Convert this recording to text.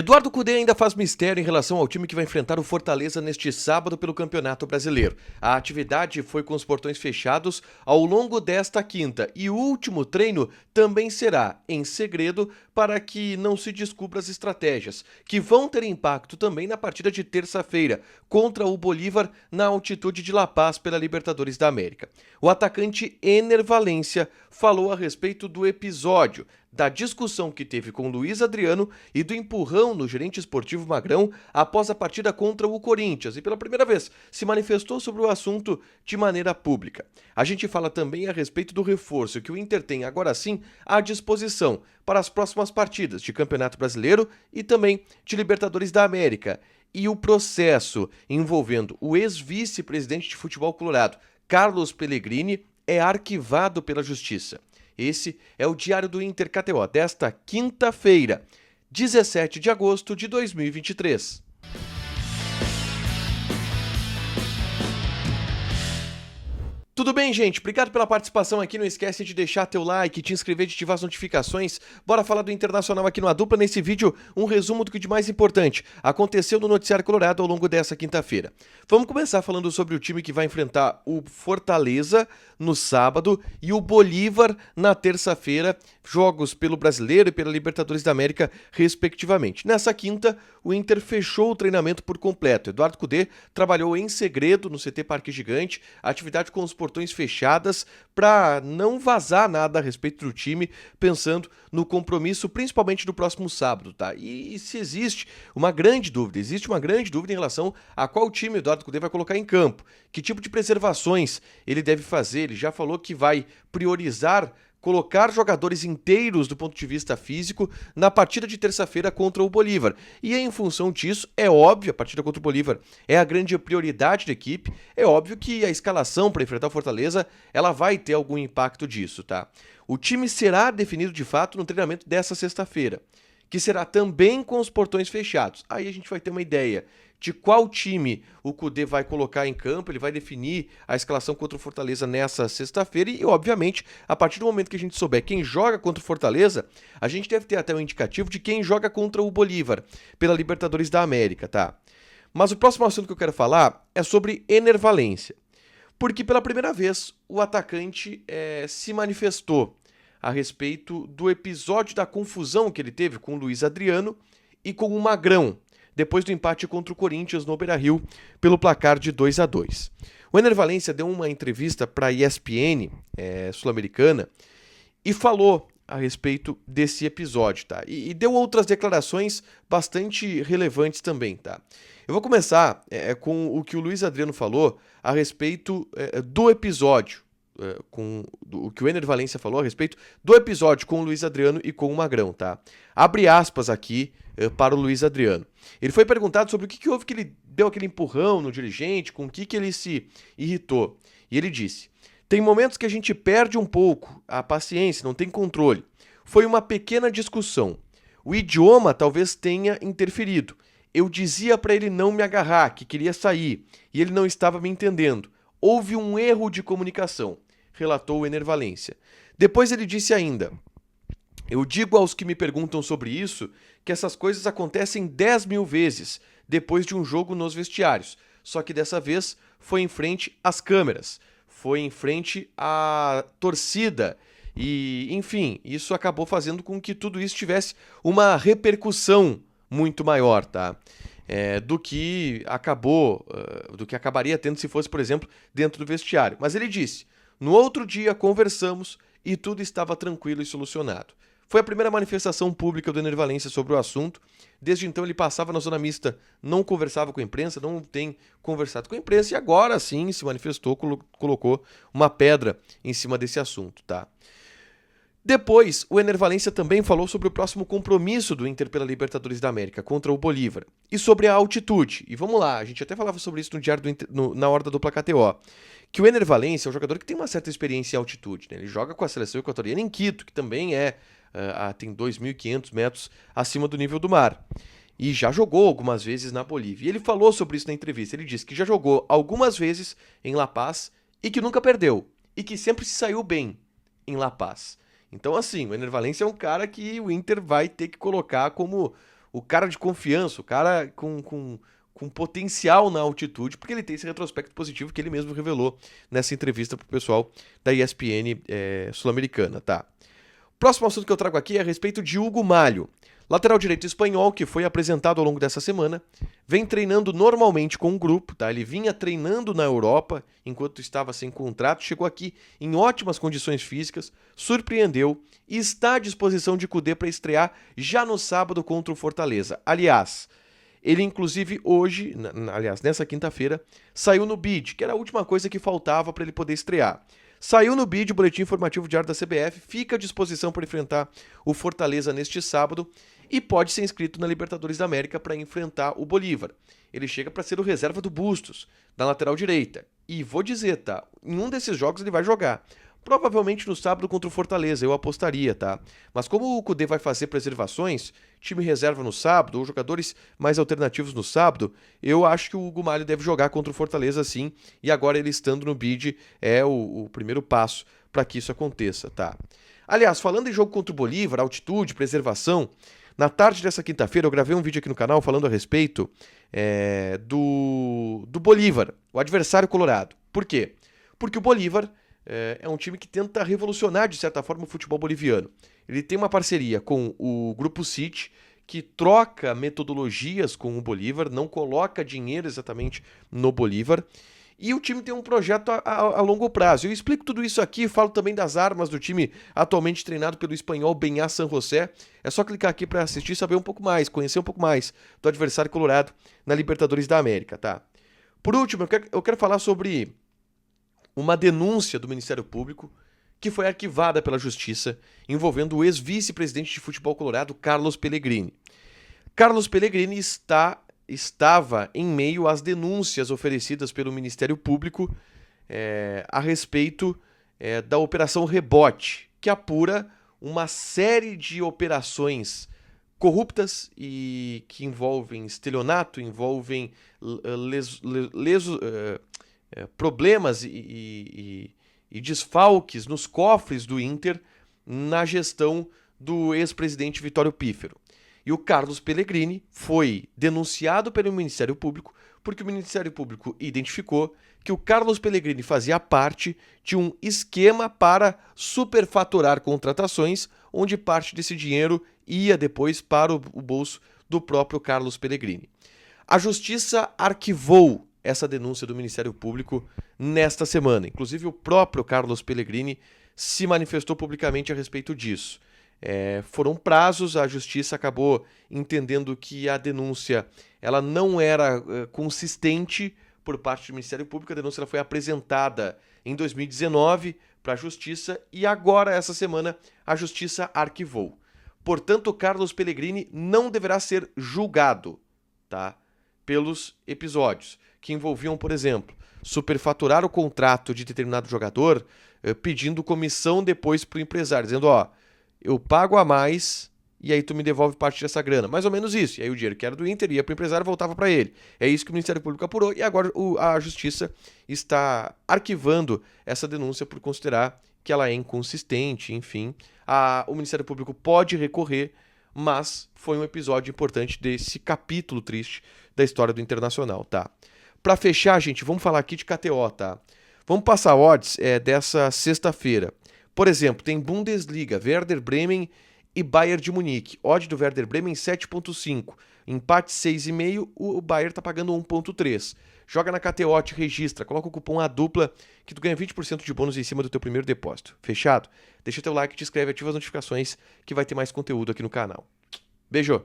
Eduardo Cudê ainda faz mistério em relação ao time que vai enfrentar o Fortaleza neste sábado pelo Campeonato Brasileiro. A atividade foi com os portões fechados ao longo desta quinta e o último treino também será em segredo para que não se descubra as estratégias, que vão ter impacto também na partida de terça-feira contra o Bolívar na altitude de La Paz pela Libertadores da América. O atacante Ener Valencia falou a respeito do episódio, da discussão que teve com Luiz Adriano e do empurrão no gerente esportivo Magrão após a partida contra o Corinthians e pela primeira vez se manifestou sobre o assunto de maneira pública. A gente fala também a respeito do reforço que o Inter tem agora sim à disposição para as próximas partidas de Campeonato Brasileiro e também de Libertadores da América e o processo envolvendo o ex-vice-presidente de futebol colorado, Carlos Pellegrini, é arquivado pela Justiça. Esse é o Diário do Inter KTO desta quinta-feira, 17 de agosto de 2023. Tudo bem, gente? Obrigado pela participação aqui. Não esquece de deixar teu like, te inscrever, de ativar as notificações. Bora falar do Internacional aqui no A Dupla. Nesse vídeo, um resumo do que de mais importante aconteceu no Noticiário Colorado ao longo dessa quinta-feira. Vamos começar falando sobre o time que vai enfrentar o Fortaleza no sábado e o Bolívar na terça-feira, jogos pelo Brasileiro e pela Libertadores da América, respectivamente. Nessa quinta, o Inter fechou o treinamento por completo. Eduardo Cudê trabalhou em segredo no CT Parque Gigante, atividade com os portões fechadas para não vazar nada a respeito do time, pensando no compromisso, principalmente do próximo sábado, tá? E se existe uma grande dúvida em relação a qual time o Eduardo Cudê vai colocar em campo, que tipo de preservações ele deve fazer. Ele já falou que vai priorizar colocar jogadores inteiros do ponto de vista físico na partida de terça-feira contra o Bolívar. E em função disso, é óbvio, a partida contra o Bolívar é a grande prioridade da equipe, é óbvio que a escalação para enfrentar o Fortaleza, ela vai ter algum impacto disso, tá? O time será definido de fato no treinamento dessa sexta-feira, que será também com os portões fechados. Aí a gente vai ter uma ideia de qual time o Cudê vai colocar em campo. Ele vai definir a escalação contra o Fortaleza nessa sexta-feira e, obviamente, a partir do momento que a gente souber quem joga contra o Fortaleza, a gente deve ter até um indicativo de quem joga contra o Bolívar pela Libertadores da América, tá? Mas o próximo assunto que eu quero falar é sobre Ener Valencia, porque pela primeira vez o atacante se manifestou a respeito do episódio da confusão que ele teve com o Luiz Adriano e com o Magrão, depois do empate contra o Corinthians no Beira-Rio pelo placar de 2-2. O Ener Valencia deu uma entrevista para a ESPN sul-americana e falou a respeito desse episódio, tá? E deu outras declarações bastante relevantes também, tá? Eu vou começar com o que o Luiz Adriano falou a respeito do episódio, com o que o Ener Valencia falou a respeito do episódio com o Luiz Adriano e com o Magrão, tá? Abre aspas aqui para o Luiz Adriano. Ele foi perguntado sobre o que houve que ele deu aquele empurrão no dirigente, com o que ele se irritou. E ele disse: tem momentos que a gente perde um pouco a paciência, não tem controle. Foi uma pequena discussão. O idioma talvez tenha interferido. Eu dizia para ele não me agarrar, que queria sair, e ele não estava me entendendo. Houve um erro de comunicação, relatou o Ener Valencia. Depois ele disse ainda: eu digo aos que me perguntam sobre isso que essas coisas acontecem 10 mil vezes depois de um jogo nos vestiários, só que dessa vez foi em frente às câmeras, foi em frente à torcida e, enfim, isso acabou fazendo com que tudo isso tivesse uma repercussão muito maior, tá? Do que acabaria tendo se fosse, por exemplo, dentro do vestiário. Mas ele disse: no outro dia conversamos e tudo estava tranquilo e solucionado. Foi a primeira manifestação pública do Ener Valencia sobre o assunto. Desde então ele passava na zona mista, não conversava com a imprensa, não tem conversado com a imprensa e agora sim se manifestou, colocou uma pedra em cima desse assunto, tá? Depois, o Ener Valencia também falou sobre o próximo compromisso do Inter pela Libertadores da América contra o Bolívar e sobre a altitude. E vamos lá, a gente até falava sobre isso no Diário do Inter, na hora da Dupla KTO, que o Ener Valencia é um jogador que tem uma certa experiência em altitude, né? Ele joga com a seleção equatoriana em Quito, que também tem 2.500 metros acima do nível do mar. E já jogou algumas vezes na Bolívia. E ele falou sobre isso na entrevista. Ele disse que já jogou algumas vezes em La Paz e que nunca perdeu. E que sempre se saiu bem em La Paz. Então, assim, o Ener Valencia é um cara que o Inter vai ter que colocar como o cara de confiança, o cara com potencial na altitude, porque ele tem esse retrospecto positivo que ele mesmo revelou nessa entrevista pro pessoal da ESPN sul-americana, tá? Próximo assunto que eu trago aqui é a respeito de Hugo Malho. Lateral direito espanhol, que foi apresentado ao longo dessa semana, vem treinando normalmente com um grupo, tá? Ele vinha treinando na Europa enquanto estava sem contrato, chegou aqui em ótimas condições físicas, surpreendeu e está à disposição de Kudê para estrear já no sábado contra o Fortaleza. Aliás, ele inclusive hoje, nessa quinta-feira, saiu no bid, que era a última coisa que faltava para ele poder estrear. Saiu no bid, o boletim informativo diário da CBF, fica à disposição para enfrentar o Fortaleza neste sábado e pode ser inscrito na Libertadores da América para enfrentar o Bolívar. Ele chega para ser o reserva do Bustos, na lateral direita. E vou dizer, tá? Em um desses jogos ele vai jogar. Provavelmente no sábado contra o Fortaleza, eu apostaria, tá? Mas como o Kudê vai fazer preservações, time reserva no sábado, ou jogadores mais alternativos no sábado, eu acho que o Hugo Malho deve jogar contra o Fortaleza sim, e agora ele estando no bid é o primeiro passo para que isso aconteça, tá? Aliás, falando em jogo contra o Bolívar, altitude, preservação, na tarde dessa quinta-feira eu gravei um vídeo aqui no canal falando a respeito do Bolívar, o adversário colorado. Por quê? Porque o Bolívar é um time que tenta revolucionar, de certa forma, o futebol boliviano. Ele tem uma parceria com o Grupo City, que troca metodologias com o Bolívar, não coloca dinheiro exatamente no Bolívar, e o time tem um projeto a longo prazo. Eu explico tudo isso aqui, falo também das armas do time atualmente treinado pelo espanhol Beñat San José. É só clicar aqui para assistir e saber um pouco mais, conhecer um pouco mais do adversário colorado na Libertadores da América, tá? Por último, eu quero falar sobre uma denúncia do Ministério Público que foi arquivada pela Justiça envolvendo o ex-vice-presidente de futebol colorado, Carlos Pellegrini. Carlos Pellegrini estava em meio às denúncias oferecidas pelo Ministério Público a respeito da Operação Rebote, que apura uma série de operações corruptas e que envolvem estelionato, envolvem problemas e desfalques nos cofres do Inter na gestão do ex-presidente Vitório Pífero. E o Carlos Pellegrini foi denunciado pelo Ministério Público porque o Ministério Público identificou que o Carlos Pellegrini fazia parte de um esquema para superfaturar contratações, onde parte desse dinheiro ia depois para o bolso do próprio Carlos Pellegrini. A Justiça arquivou essa denúncia do Ministério Público nesta semana. Inclusive o próprio Carlos Pellegrini se manifestou publicamente a respeito disso. Foram prazos, a Justiça acabou entendendo que a denúncia ela não era consistente por parte do Ministério Público. A denúncia ela foi apresentada em 2019 para a Justiça e agora, essa semana, a Justiça arquivou. Portanto, o Carlos Pellegrini não deverá ser julgado, tá? Pelos episódios que envolviam, por exemplo, superfaturar o contrato de determinado jogador, pedindo comissão depois para o empresário, dizendo, eu pago a mais e aí tu me devolve parte dessa grana. Mais ou menos isso. E aí o dinheiro que era do Inter ia para o empresário e voltava para ele. É isso que o Ministério Público apurou e agora a Justiça está arquivando essa denúncia por considerar que ela é inconsistente, enfim. O Ministério Público pode recorrer, mas foi um episódio importante desse capítulo triste da história do Internacional, tá? Para fechar, gente, vamos falar aqui de KTO, tá? Vamos passar odds dessa sexta-feira. Por exemplo, tem Bundesliga, Werder Bremen e Bayern de Munique. Odd do Werder Bremen 7.5. Empate 6,5, o Bayern tá pagando 1.3. Joga na KTO, te registra, coloca o cupom ADUPLA que tu ganha 20% de bônus em cima do teu primeiro depósito. Fechado? Deixa teu like, te inscreve, ativa as notificações que vai ter mais conteúdo aqui no canal. Beijo!